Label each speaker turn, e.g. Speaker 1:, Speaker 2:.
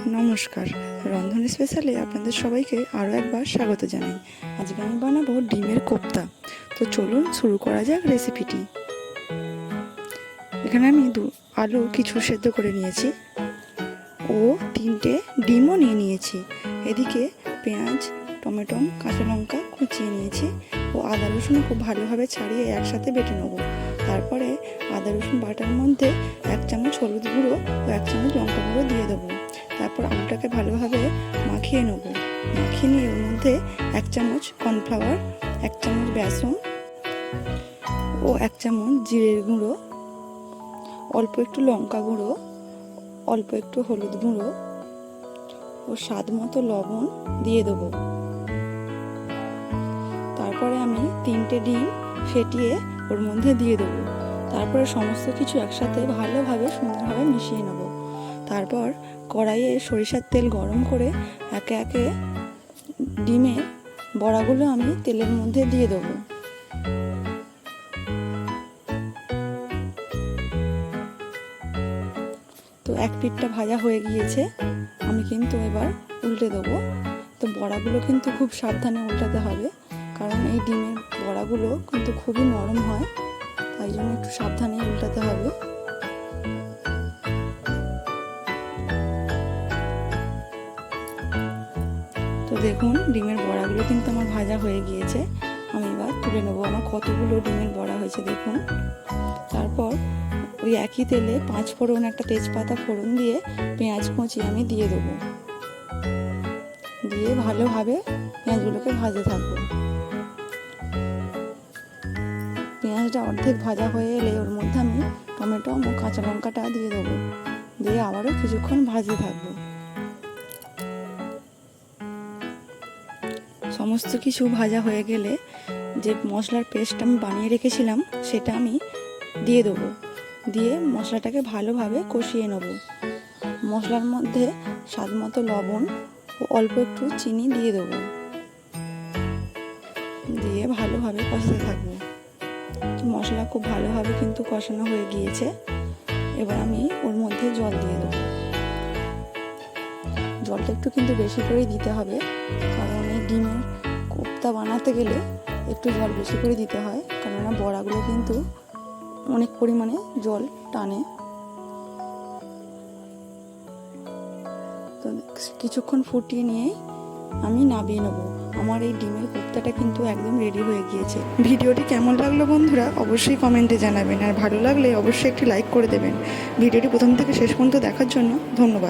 Speaker 1: নমস্কার, রন্ধন স্পেশালে আপনাদের সবাইকে আরও একবার স্বাগত জানাই। আজকে আমি বানাবো ডিমের কোপ্তা। তো চলুন শুরু করা যাক রেসিপিটি। এখানে আমি আলু কিছু সেদ্ধ করে নিয়েছি ও 3টে ডিমও নিয়েছি। এদিকে পেঁয়াজ, টমেটো, কাঁচা লঙ্কা কুচিয়ে নিয়েছি ও আদা রসুন খুব ভালোভাবে ছাড়িয়ে একসাথে বেটে নেব। তারপরে আদা রসুন বাটার মধ্যে 1 চামচ হলুদ গুঁড়ো ও 1 চামচ লঙ্কা গুঁড়ো দিয়ে দেবো। তারপর আলুটাকে ভালোভাবে মাখিয়ে নেব। মাখিয়ে নিয়ে ওর মধ্যে 1 চামচ কর্নফ্লাওয়ার, 1 চামচ বেসন ও 1 চামচ জিরের গুঁড়ো, অল্প একটু লঙ্কা গুঁড়ো, অল্প একটু হলুদ গুঁড়ো ও স্বাদ মতো লবণ দিয়ে দেবো। তারপরে আমি 3টে ডিম ফেটিয়ে ওর মধ্যে দিয়ে দেবো। তারপরে সমস্ত কিছু একসাথে ভালোভাবে সুন্দরভাবে মিশিয়ে নেব। তারপর কড়াইয়ে সরিষার তেল গরম করে একে একে ডিমের বড়াগুলো আমি তেলের মধ্যে দিয়ে দেবো। তো এক পিঠটা ভাজা হয়ে গিয়েছে, আমি কিন্তু এবার উল্টে দেবো। তো বড়াগুলো কিন্তু খুব সাবধানে উল্টাতে হবে, কারণ এই ডিমের বড়াগুলো কিন্তু খুবই নরম হয়, তাই জন্য একটু সাবধানে উল্টাতে হবে। তো দেখুন, ডিমের বড়াগুলো কিন্তু আমার ভাজা হয়ে গিয়েছে। আমি এবার তুলে নেবো। আমার কতগুলো ডিমের বড়া হয়েছে দেখুন। তারপর ওই একই তেলে 5 ফোড়ন, একটা তেজপাতা ফোড়ন দিয়ে পেঁয়াজ কুচি আমি দিয়ে দেবো। দিয়ে ভালোভাবে পেঁয়াজগুলোকে ভাজতে থাকবো। পেঁয়াজটা অর্ধেক ভাজা হয়ে এলে ওর মধ্যে আমি টমেটো ও কাঁচা লঙ্কাটা দিয়ে দেবো। দিয়ে আবারও কিছুক্ষণ ভাজতে থাকবো। সমস্ত কিছু ভাজা হয়ে গেলে যে মশলার পেস্ট আমি বানিয়ে রেখেছিলাম সেটা আমি দিয়ে দেবো। দিয়ে মশলাটাকে ভালোভাবে কষিয়ে নেব। মশলার মধ্যে স্বাদ মতো লবণ ও অল্প একটু চিনি দিয়ে দেবো। দিয়ে ভালোভাবে কষাতে থাকবো। মশলা খুব ভালোভাবে কিন্তু কষানো হয়ে গিয়েছে। এবার আমি ওর মধ্যে জল দিয়ে দেবো। জলটা একটু কিন্তু বেশি করেই দিতে হবে, কারণ এই ডিমের কোপ্তা বানাতে গেলে একটু জল বেশি করে দিতে হয়, কেননা বড়াগুলো কিন্তু অনেক পরিমাণে জল টানে। তো কিছুক্ষণ ফুটিয়ে নিয়েই আমি নামিয়ে নেবো। আমার এই ডিমের কোপ্তাটা কিন্তু একদম রেডি হয়ে গিয়েছে। ভিডিওটি কেমন লাগলো বন্ধুরা অবশ্যই কমেন্টে জানাবেন, আর ভালো লাগলে অবশ্যই একটি লাইক করে দেবেন। ভিডিওটি প্রথম থেকে শেষ পর্যন্ত দেখার জন্য ধন্যবাদ।